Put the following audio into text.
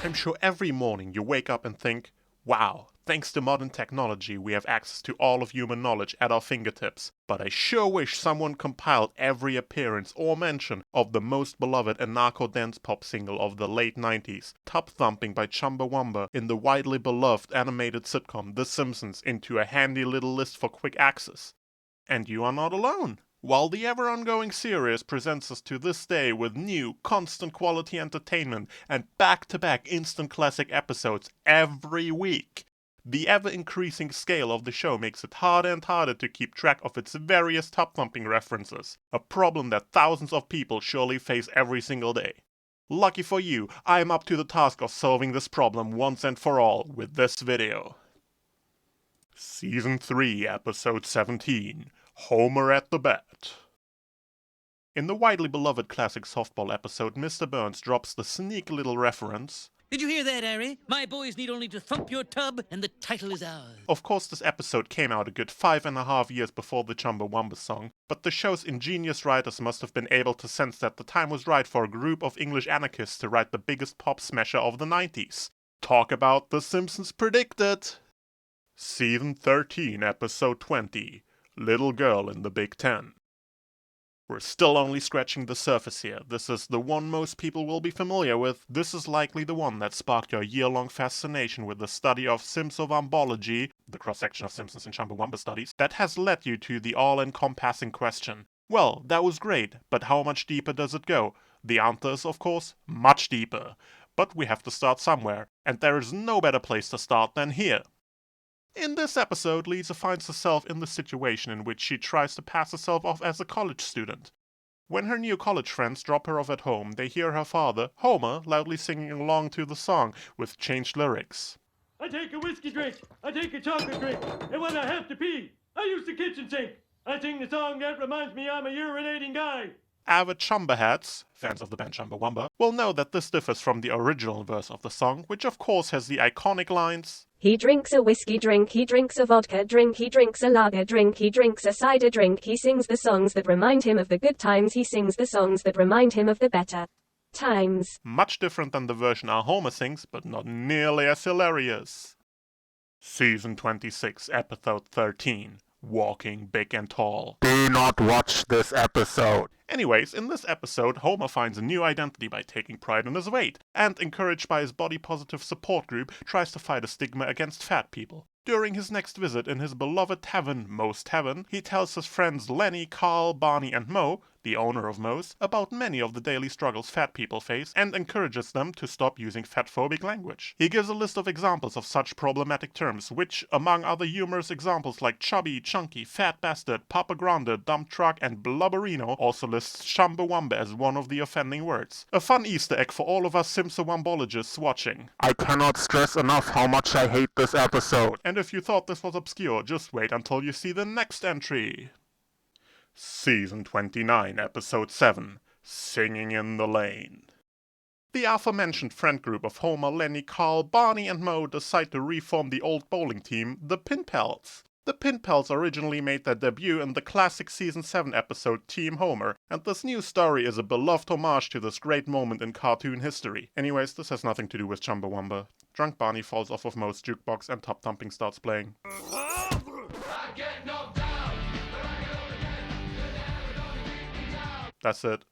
I'm sure every morning you wake up and think, wow, thanks to modern technology we have access to all of human knowledge at our fingertips, but I sure wish someone compiled every appearance or mention of the most beloved anarcho dance pop single of the late 90s, Tubthumping by Chumbawamba, in the widely beloved animated sitcom The Simpsons, into a handy little list for quick access. And you are not alone. While the ever-ongoing series presents us to this day with new, constant quality entertainment and back-to-back instant classic episodes every week, the ever-increasing scale of the show makes it harder and harder to keep track of its various tub-thumping references, a problem that thousands of people surely face every single day. Lucky for you, I am up to the task of solving this problem once and for all with this video. Season 3, Episode 17. Homer at the Bat. In the widely beloved classic softball episode, Mr. Burns drops the sneaky little reference, "Did you hear that, Harry? My boys need only to thump your tub, and the title is ours." Of course, this episode came out a good 5.5 years before the Chumbawamba song, but the show's ingenious writers must have been able to sense that the time was right for a group of English anarchists to write the biggest pop smasher of the 90s. Talk about The Simpsons predicted! Season 13, Episode 20. Little Girl in the Big Ten. We're still only scratching the surface here. This is the one most people will be familiar with. This is likely the one that sparked your year-long fascination with the study of Simpsowambology, the cross-section of Simpsons and Chumbawamba studies, that has led you to the all-encompassing question. Well, that was great, but how much deeper does it go? The answer is, of course, much deeper. But we have to start somewhere, and there is no better place to start than here. In this episode, Lisa finds herself in the situation in which she tries to pass herself off as a college student. When her new college friends drop her off at home, they hear her father, Homer, loudly singing along to the song with changed lyrics. "I take a whiskey drink, I take a chocolate drink, and when I have to pee, I use the kitchen sink. I sing the song that reminds me I'm a urinating guy." Avid Chumbaheads, fans of the band Chumbawamba, will know that this differs from the original verse of the song, which of course has the iconic lines, "He drinks a whiskey drink, he drinks a vodka drink, he drinks a lager drink, he drinks a cider drink, he sings the songs that remind him of the good times, he sings the songs that remind him of the better times." Much different than the version our Homer sings, but not nearly as hilarious. Season 26, Episode 13. Walking Big and Tall. Do not watch this episode. Anyways, in this episode, Homer finds a new identity by taking pride in his weight, and encouraged by his body-positive support group, tries to fight a stigma against fat people. During his next visit in his beloved tavern, Moe's Tavern, he tells his friends Lenny, Carl, Barney, and Moe, the owner of Moe's, about many of the daily struggles fat people face, and encourages them to stop using fatphobic language. He gives a list of examples of such problematic terms, which, among other humorous examples like chubby, chunky, fat bastard, papa grande, dump truck, and blubberino, also lists Chumbawamba as one of the offending words. A fun Easter egg for all of us Simpsowambologists watching. I cannot stress enough how much I hate this episode. And if you thought this was obscure, just wait until you see the next entry. Season 29, Episode 7. Singing in the Lane. The aforementioned friend group of Homer, Lenny, Carl, Barney, and Moe decide to reform the old bowling team, the Pin Pals. The Pin Pals originally made their debut in the classic Season 7 episode Team Homer, and this new story is a beloved homage to this great moment in cartoon history. Anyways, this has nothing to do with Chumbawamba. Drunk Barney falls off of Moe's jukebox and Tubthumping starts playing. That's it.